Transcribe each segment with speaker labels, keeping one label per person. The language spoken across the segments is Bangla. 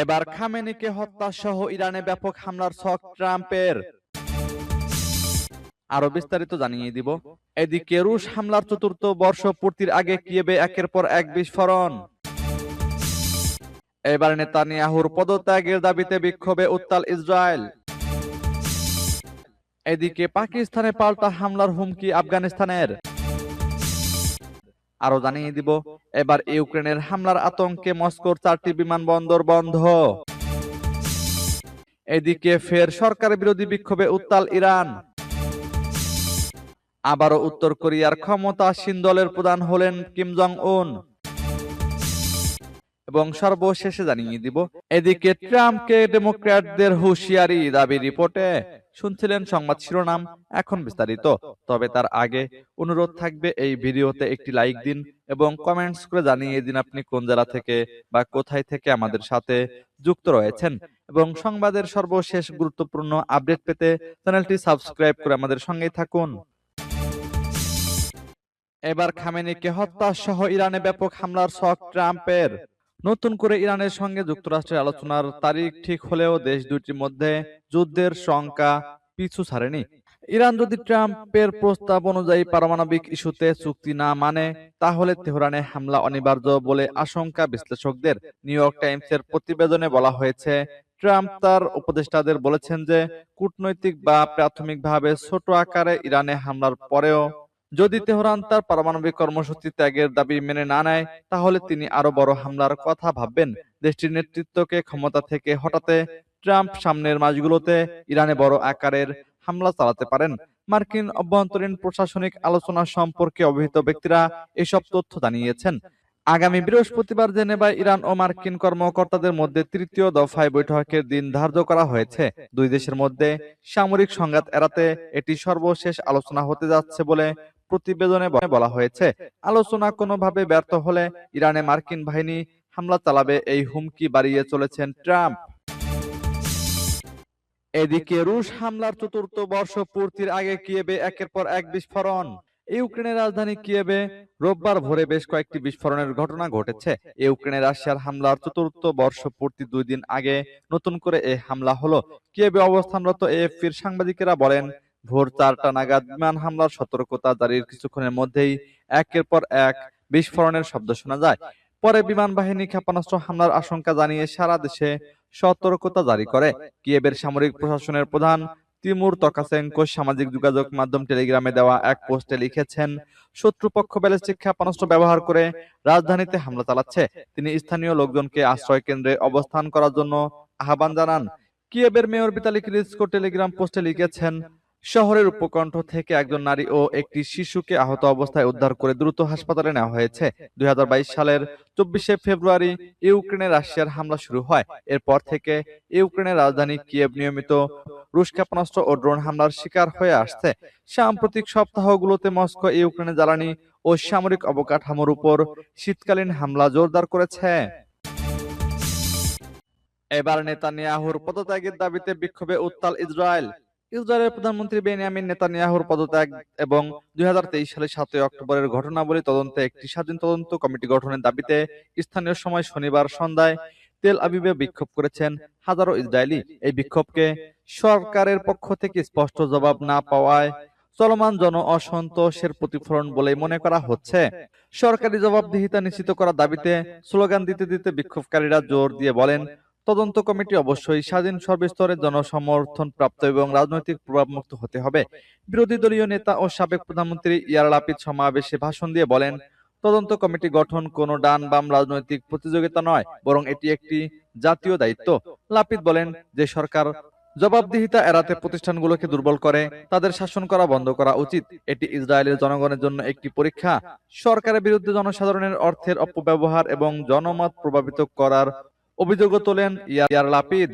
Speaker 1: এবার খামেনিকে হত্যা সহ ইরানে ব্যাপক হামলার ছক ট্রাম্পের। আরো বিস্তারিত জানিয়ে দিব। এদিকে রুশ হামলার চতুর্থ বর্ষ পূর্তির আগে কিয়েভে একের পর এক বিস্ফোরণ। এবার নেতানিয়াহুর পদত্যাগের দাবিতে বিক্ষোভে উত্তাল ইসরায়েল। এদিকে পাকিস্তানে পাল্টা হামলার হুমকি আফগানিস্তানের। আরো জানিয়ে দিব, এবার ইউক্রেনের হামলার আতঙ্কে মস্কোর 4টি বিমানবন্দর বন্ধ। এদিকে ফের সরকার বিরোধী বিক্ষোভে উত্তাল ইরান। আবারও উত্তর কোরিয়ার ক্ষমতাসীন দলের প্রধান হলেন কিম জং উন। এবং সর্বশেষে জানিয়ে দিব, এদিকে ট্রাম্পকে ডেমোক্র্যাটদের হুঁশিয়ারি দাবি রিপোর্টে। শুনছিলেন সংবাদ শিরোনাম, এখন বিস্তারিত। তবে তার আগে অনুরোধ থাকবে, এই ভিডিওতে একটি লাইক দিন এবং কমেন্টস করে জানিয়ে দিন আপনি কোন জেলা থেকে বা কোথায় থেকে আমাদের সাথে যুক্ত রয়েছেন। এবং সংবাদের সর্বশেষ গুরুত্বপূর্ণ আপডেট পেতে চ্যানেলটি সাবস্ক্রাইব করে আমাদের সঙ্গেই থাকুন। এবার খামেনিকে হত্যা সহ ইরানে ব্যাপক হামলার ছক ট্রাম্পের। নতুন করে ইরানের সঙ্গে যুক্তরাষ্ট্রের আলোচনার তারিখ ঠিক হলেও দেশ দুটির মধ্যে যুদ্ধের শঙ্কা পিছু ছাড়েনি। ইরান যদি ট্রাম্পের প্রস্তাব অনুযায়ী পারমাণবিক ইস্যুতে চুক্তি না মানে, তাহলে তেহরানে হামলা অনিবার্য বলে আশঙ্কা বিশ্লেষকদের। নিউ ইয়র্ক টাইমসের প্রতিবেদনে বলা হয়েছে, ট্রাম্প তার উপদেষ্টাদের বলেছেন যে কূটনৈতিক বা প্রাথমিকভাবে ছোট আকারে ইরানে হামলার পরেও যদি তেহরান তার পারমাণবিক কর্মসূচি ত্যাগের দাবি মেনে না নেয়, তাহলে তিনি আরো বড় হামলার কথা ভাববেন। দেশটির নেতৃত্বকে ক্ষমতা থেকে হটাতে ট্রাম্প সামনের মাসগুলোতে ইরানে বড় আকারের হামলা চালাতে পারেন। মার্কিন অভ্যন্তরীণ প্রশাসনিক আলোচনা সম্পর্কে অবহিত ব্যক্তিরা এসব তথ্য জানিয়েছেন। আগামী বৃহস্পতিবার জেনেভায় ইরান ও মার্কিন কর্মকর্তাদের মধ্যে তৃতীয় দফায় বৈঠকের দিন ধার্য করা হয়েছে। দুই দেশের মধ্যে সামরিক সংঘাত এড়াতে এটি সর্বশেষ আলোচনা হতে যাচ্ছে বলে প্রতিবেদনে বলা হয়েছে। আলোচনা কোনোভাবে ব্যর্থ হলে ইরানে মার্কিন বাহিনী হামলা চালাবে, এই হুমকি বাড়িয়ে চলেছেন ট্রাম্প। এদিকে রুশ হামলার চতুর্থ বর্ষ পূর্তির আগে কিয়েভে একের পর এক বিস্ফোরণ। ইউক্রেনের রাজধানী কিয়েভে রোববার ভোরে বেশ কয়েকটি বিস্ফোরণের ঘটনা ঘটেছে। ইউক্রেনে রাশিয়ার হামলার চতুর্থ বর্ষ পূর্তি 2 দিন আগে নতুন করে এই হামলা হলো। কিয়েভে অবস্থানরত এএফপির সাংবাদিকেরা বলেন, ভোর 4টা নাগাদ বিমান হামলার সতর্কতা জারির কিছুক্ষণের মধ্যেই একের পর এক বিস্ফোরণের শব্দ শোনা যায়। পরে বিমান বাহিনী ক্ষেপণাস্ত্র হামলার আশঙ্কা জানিয়ে সারা দেশে সতর্কতা জারি করে। কিয়েভের সামরিক প্রশাসনের প্রধান তিমুর তকাচেঙ্কো সামাজিক যোগাযোগ মাধ্যম টেলিগ্রামে দেওয়া এক পোস্টে লিখেছেন, শত্রুপক্ষ ব্যালিস্টিক ক্ষেপণাস্ত্র ব্যবহার করে রাজধানীতে হামলা চালাচ্ছে। তিনি স্থানীয় লোকজনকে আশ্রয় কেন্দ্রে অবস্থান করার জন্য আহ্বান জানান। কিয়েভের মেয়র বিতালি ক্লিচকো টেলিগ্রাম পোস্টে লিখেছেন, শহরের উপকণ্ঠ থেকে একজন নারী ও একটি শিশুকে আহত অবস্থায় উদ্ধার করে দ্রুত হাসপাতালে নেওয়া হয়েছে। 2022 সালের 24শে ফেব্রুয়ারি ইউক্রেনে রাশিয়ার হামলা শুরু হয়। এরপর থেকে ইউক্রেনের রাজধানী কিয়েভ নিয়মিত রুশ ক্ষেপণাস্ত্র ও ড্রোন হামলার শিকার হয়ে আসছে। সাম্প্রতিক সপ্তাহগুলোতে মস্কো ইউক্রেনের জ্বালানি ও সামরিক অবকাঠামোর উপর শীতকালীন হামলা জোরদার করেছে। এবার নেতানিয়াহুর পদত্যাগের দাবিতে বিক্ষোভে উত্তাল ইসরায়েল। ইসরায়েলের প্রধানমন্ত্রী বেনিয়ামিন নেতানিয়াহুর পদত্যাগ এবং 2023 সালের 7 অক্টোবরের ঘটনাবলী তদন্তে একটি স্বাধীন তদন্ত কমিটি গঠনের দাবিতে স্থানীয় সময় শনিবার সন্ধ্যায় তেল আবিবে বিক্ষোভ করেছেন হাজারো ইসরায়েলি। এই বিক্ষোভকে সরকারের পক্ষ থেকে স্পষ্ট জবাব না পাওয়ায় চলমান জন অসন্তোষের প্রতিফলন বলে মনে করা হচ্ছে। সরকারি জবাবদিহিতা নিশ্চিত করার দাবিতে স্লোগান দিতে দিতে বিক্ষোভকারীরা জোর দিয়ে বলেন, তদন্ত কমিটি অবশ্যই স্বাধীন, সর্বস্তরের জনসমর্থন প্রাপ্ত এবং রাজনৈতিক প্রভাবমুক্ত হতে হবে। বিরোধী দলীয় নেতা ও সাবেক প্রধানমন্ত্রী ইয়ার লাপিদ সমাবেশে ভাষণ দিয়ে বলেন, তদন্ত কমিটি গঠন কোনো ডান বাম রাজনৈতিক প্রতিযোগিতা নয়, বরং এটি একটি জাতীয় দায়িত্ব। লাপিদ বলেন, যে সরকার জবাবদিহিতা এড়াতে প্রতিষ্ঠানগুলোকে দুর্বল করে, তাদের শাসন করা বন্ধ করা উচিত। এটি ইসরায়েলের জনগণের জন্য একটি পরীক্ষা। সরকারের বিরুদ্ধে জনসাধারণের অর্থের অপব্যবহার এবং জনমত প্রভাবিত করার অভিযোগও তোলেন ইয়ার লাপিদ।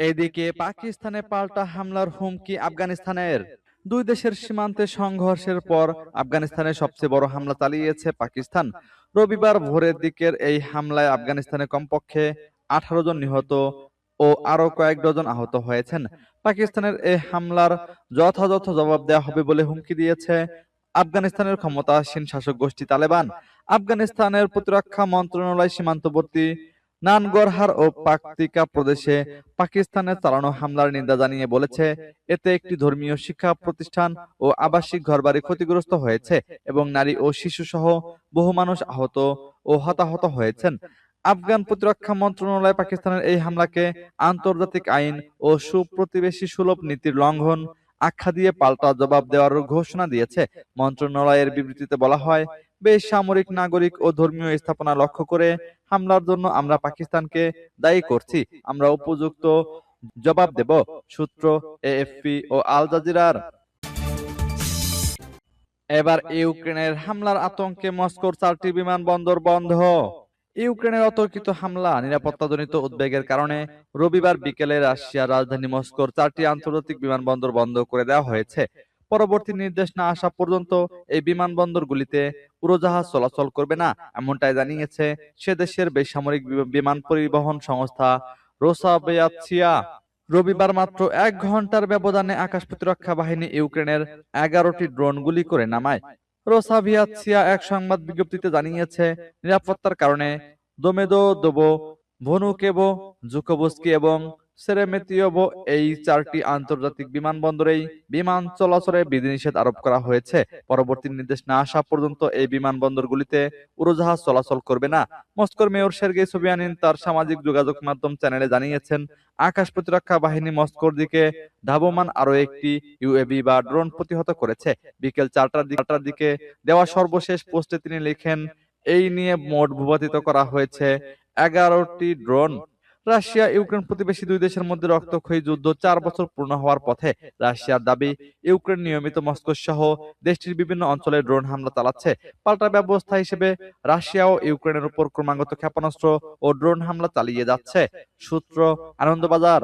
Speaker 1: এদিকে পাকিস্তানে পাল্টা হামলার হুমকি আফগানিস্তানের। দুই দেশের সীমান্তে সংঘর্ষের পর আফগানিস্তানে সবচেয়ে বড় হামলা চালিয়েছে পাকিস্তান। রবিবার ভোরের দিকের এই হামলায় আফগানিস্তানে কমপক্ষে 18 জন নিহত ও আরো কয়েক ডজন আহত হয়েছেন। পাকিস্তানের এই হামলার যথাযথ জবাব দেওয়া হবে বলে হুমকি দিয়েছে আফগানিস্তানের ক্ষমতাসীন শাসক গোষ্ঠী তালেবান। আফগানিস্তানের প্রতিরক্ষা মন্ত্রণালয় সীমান্তবর্তী নানগরহার ও পাকতিকা প্রদেশে পাকিস্তানের চালানো হামলার নিন্দা জানিয়ে বলেছে, এতে একটি ধর্মীয় শিক্ষা প্রতিষ্ঠান ও আবাসিক ঘরবাড়ি ক্ষতিগ্রস্ত হয়েছে এবং নারী ও শিশু সহ বহু মানুষ আহত ও হতাহত হয়েছেন। আফগান প্রতিরক্ষা মন্ত্রণালয় পাকিস্তানের এই হামলাকে আন্তর্জাতিক আইন ও সুপ্রতিবেশী সুলভ নীতির লঙ্ঘন আখ্যা দিয়ে পাল্টা জবাব দেওয়ার ঘোষণা দিয়েছে। মন্ত্রণালয়ের বিবৃতিতে বলা হয়, বেসামরিক নাগরিক ও ধর্মীয় স্থাপনা লক্ষ্য করে হামলার জন্য আমরা পাকিস্তানকে দায়ী করছি। আমরা উপযুক্ত জবাব দেব। সূত্র এএফপি ও আল জাজিরার। এবার ইউক্রেনের হামলার আতঙ্কে মস্কোর 4টি বিমানবন্দর বন্ধ। ইউক্রেনের অতর্কিত হামলা নিরাপত্তাজনিত উদ্বেগের কারণে রবিবার বিকেলে রাশিয়ার রাজধানী মস্কোর 4টি আন্তর্জাতিক বিমানবন্দর বন্ধ করে দেওয়া হয়েছে। পরবর্তী নির্দেশ না আসা পর্যন্ত এই বিমানবন্দরগুলিতে উড়োজাহাজ চলাচল করবে না, এমনটাই জানিয়েছে সে দেশের বেসামরিক বিমান পরিবহন সংস্থা রোসাভিয়াতসিয়া। রবিবার মাত্র 1 ঘন্টার ব্যবধানে আকাশ প্রতিরক্ষা বাহিনী ইউক্রেনের 11টি ড্রোন গুলি করে নামায়। রোসাভিয়াতসিয়া এক সংবাদ বিজ্ঞপ্তিতে জানিয়েছে, নিরাপত্তার কারণে দোমেদোদোভো, ভনুকেভো, জুকোভস্কি এবং সেরেমেতিয়েভো এই 4টি আন্তর্জাতিক বিমানবন্দরেই বিমান চলাচলে বিধিনিষেধ আরোপ করা হয়েছে। পরবর্তী নির্দেশ না আসা পর্যন্ত এই বিমানবন্দরগুলিতে উড়োজাহাজ চলাচল করবে না। মস্কোর মেয়র সের্গেই সোবিয়ানিন তার সামাজিক যোগাযোগ মাধ্যম চ্যানেলে জানিয়েছেন, আকাশ প্রতিরক্ষা বাহিনী মস্কোর দিকে ধাবমান আরো একটি ইউএভি বা ড্রোন প্রতিহত করেছে। বিকেল 4টার দিকে দেওয়া সর্বশেষ পোস্টে তিনি লিখেন, এই নিয়ে মোট ভূপাতিত করা হয়েছে 11টি ড্রোন। রাশিয়া ইউক্রেন প্রতিবেশী দুই দেশের মধ্যে রক্তক্ষয়ী যুদ্ধ 4 বছর পূর্ণ হওয়ার পথে। রাশিয়ার দাবি, ইউক্রেন নিয়মিত মস্কো সহ দেশটির বিভিন্ন অঞ্চলে ড্রোন হামলা চালাচ্ছে। পাল্টা ব্যবস্থা হিসেবে রাশিয়াও ইউক্রেনের উপর ক্রমাগত ক্ষেপণাস্ত্র ও ড্রোন হামলা চালিয়ে যাচ্ছে। সূত্র আনন্দবাজার।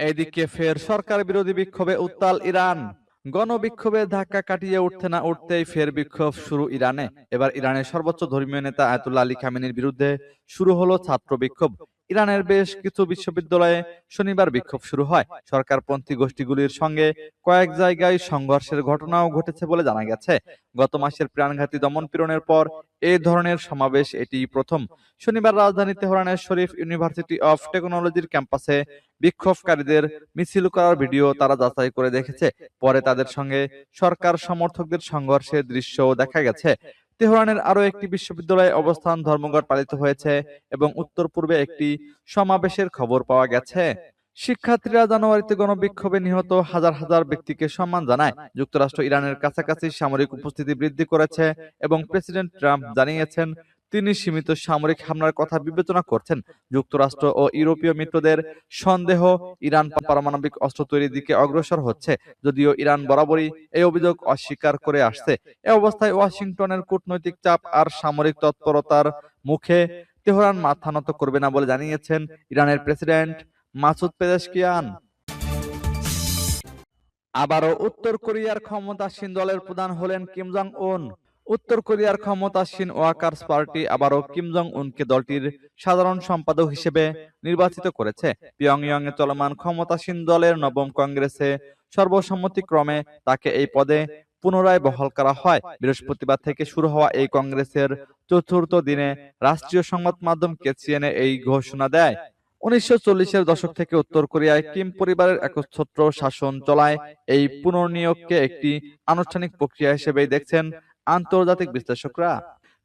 Speaker 1: এদিকে ফের সরকার বিরোধী বিক্ষোভে উত্তাল ইরান। গণবিক্ষোভের ধাক্কা কাটিয়ে উঠতে না উঠতেই ফের বিক্ষোভ শুরু ইরানে। এবার ইরানের সর্বোচ্চ ধর্মীয় নেতা আয়াতুল্লাহ আলী খামেনির বিরুদ্ধে শুরু হলো ছাত্র বিক্ষোভ। ইরানের বেশ কিছু বিশ্ববিদ্যালয়ে শনিবার বিক্ষোভ শুরু হয়। সরকারপন্থী গোষ্ঠীগুলির সঙ্গে কয়েক জায়গায় সংঘর্ষের ঘটনাও ঘটেছে বলে জানা গেছে। গত মাসের প্রাণঘাতী দমনপীড়নের পর এই ধরনের সমাবেশ এটি প্রথম। শনিবার রাজধানী তেহরানের শরীফ ইউনিভার্সিটি অফ টেকনোলজির ক্যাম্পাসে বিক্ষোভকারীদের মিছিল করার ভিডিও তারা যাচাই করে দেখেছে। পরে তাদের সঙ্গে সরকার সমর্থকদের সংঘর্ষের দৃশ্যও দেখা গেছে। তেহরানের আরো একটি বিশ্ববিদ্যালয়ে অবস্থান ধর্মঘট পালিত হয়েছে এবং উত্তর পূর্বে একটি সমাবেশের খবর পাওয়া গেছে। শিক্ষার্থীরা জানুয়ারিতে গণবিক্ষোভে নিহত হাজার হাজার ব্যক্তিকে সম্মান জানায়। যুক্তরাষ্ট্র ইরানের কাছাকাছি সামরিক উপস্থিতি বৃদ্ধি করেছে এবং প্রেসিডেন্ট ট্রাম্প জানিয়েছেন তিনি সীমিত সামরিক হামলার কথা বিবেচনা করছেন। যুক্তরাষ্ট্র ও ইউরোপীয় মিত্রদের সন্দেহ, ইরান পারমাণবিক অস্ত্র তৈরির দিকে অগ্রসর হচ্ছে, যদিও ইরান বরাবরই এই অভিযোগ অস্বীকার করে আসছে। এ অবস্থায় ওয়াশিংটনের কূটনৈতিক চাপ আর সামরিক তৎপরতার মুখে তেহরান মাথা নত করবে না বলে জানিয়েছেন ইরানের প্রেসিডেন্ট মাসুদ পেজেশকিয়ান। আবারও উত্তর কোরিয়ার ক্ষমতাসীন দলের প্রধান হলেন কিম জং উন। উত্তর কোরিয়ার ক্ষমতাসীন ওয়ার্কার্স পার্টি আবারও কিম জং উনকে দলটির সাধারণ সম্পাদক হিসেবে নির্বাচিত করেছে। পিয়ংইয়ং এ চলমান ক্ষমতাসীন দলের নবম কংগ্রেসে সর্বসম্মতিক্রমে তাকে এই পদে পুনরায় বহাল করা হয়। বৃহস্পতিবার থেকে শুরু হওয়া এই কংগ্রেসের চতুর্থ দিনে রাষ্ট্রীয় সংবাদ মাধ্যম কেসিএনএ এই ঘোষণা দেয়। 1940-এর দশক থেকে উত্তর কোরিয়ায় কিম পরিবারের একচ্ছত্র শাসন চলায় এই পুনর্নিয়োগকে একটি আনুষ্ঠানিক প্রক্রিয়া হিসেবেই দেখছেন আন্তর্জাতিক বিশ্লেষকরা।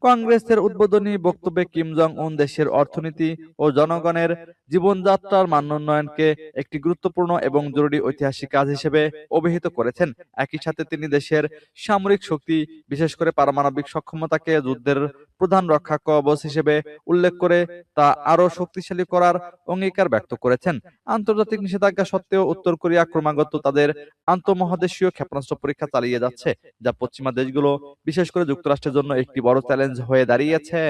Speaker 1: কংগ্রেসের উদ্বোধনী বক্তব্যে কিম জং উন দেশের অর্থনীতি ও জনগণের জীবনযাত্রার মানোন্নয়নকে একটি গুরুত্বপূর্ণ এবং জরুরি ঐতিহাসিক কাজ হিসেবে অভিহিত করেছেন। একই সাথে তিনি দেশের সামরিক শক্তি, বিশেষ করে পারমাণবিক সক্ষমতাকে যুদ্ধের প্রধান রক্ষা কবচ হিসেবে উল্লেখ করে তা আরো শক্তিশালী করার অঙ্গীকার ব্যক্ত করেছেন। আন্তর্জাতিক নিষেধাজ্ঞা সত্ত্বেও উত্তর কোরিয়া ক্রমাগত তাদের আন্তঃমহাদেশীয় ক্ষেপণাস্ত্র পরীক্ষা চালিয়ে যাচ্ছে, যা পশ্চিমা দেশগুলো বিশেষ করে যুক্তরাষ্ট্রের জন্য একটি বড় চ্যালেঞ্জ হয়ে দাঁড়িয়েছে।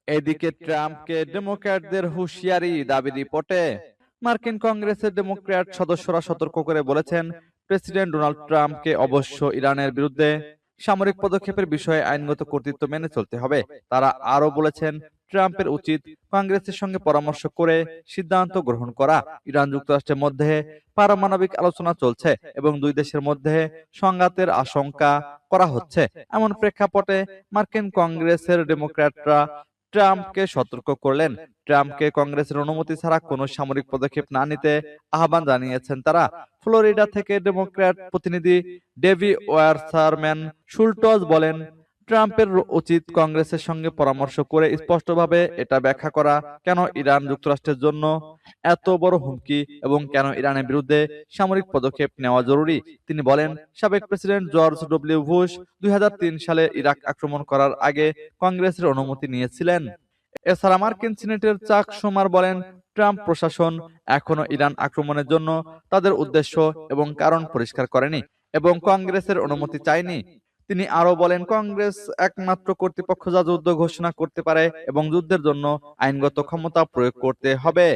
Speaker 1: এদিকে ট্রাম্পকে ডেমোক্র্যাটদের হুঁশিয়ারি দাবি রিপোর্টে। মার্কিন কংগ্রেসের ডেমোক্র্যাট সদস্যরা সতর্ক করে বলেছেন, প্রেসিডেন্ট ডোনাল্ড ট্রাম্পকে অবশ্য ইরানের বিরুদ্ধে সামরিক পদক্ষেপের বিষয়ে আইনগত কর্তৃত্ব মেনে চলতে হবে। তারা আরো বলেছেন, ট্রাম্পের উচিত কংগ্রেসের সঙ্গে পরামর্শ করে সিদ্ধান্ত গ্রহণ করা। ইরান যুক্তরাষ্ট্রের মধ্যে পারমাণবিক আলোচনা চলছে এবং দুই দেশের মধ্যে সংঘাতের আশঙ্কা করা হচ্ছে। এমন প্রেক্ষাপটে মার্কিন কংগ্রেসের ডেমোক্র্যাটরা ট্রাম্পকে সতর্ক করলেন। ট্রাম্পকে কংগ্রেসের অনুমতি ছাড়া কোনো সামরিক পদক্ষেপ না নিতে আহ্বান জানিয়েছেন তারা। ফ্লোরিডা থেকে ডেমোক্র্যাট প্রতিনিধি ডেভি ওয়ারসারম্যান শুল্টজ বলেন, ট্রাম্পের উচিত কংগ্রেসের সঙ্গে পরামর্শ করে স্পষ্টভাবে এটা ব্যাখ্যা করা কেন ইরান যুক্তরাষ্ট্রের জন্য এত বড় হুমকি এবং কেন ইরানের বিরুদ্ধে সামরিক পদক্ষেপ নেওয়া জরুরি। তিনি বলেন, সাবেক প্রেসিডেন্ট জর্জ ডব্লিউ বুশ 2003 সালে ইরাক আক্রমণ করার আগে কংগ্রেসের অনুমতি নিয়েছিলেন। এছাড়া মার্কিন সিনেটের চাক শুমার বলেন, ট্রাম্প প্রশাসন এখনো ইরান আক্রমণের জন্য তাদের উদ্দেশ্য এবং কারণ পরিষ্কার করেনি এবং কংগ্রেসের অনুমতি চায়নি। তিনি আরো বলেন, কংগ্রেস একমাত্র কর্তৃপক্ষ যা যুদ্ধ ঘোষণা করতে পারে এবং যুদ্ধের জন্য আইনগত ক্ষমতা প্রয়োগ করতে হবে।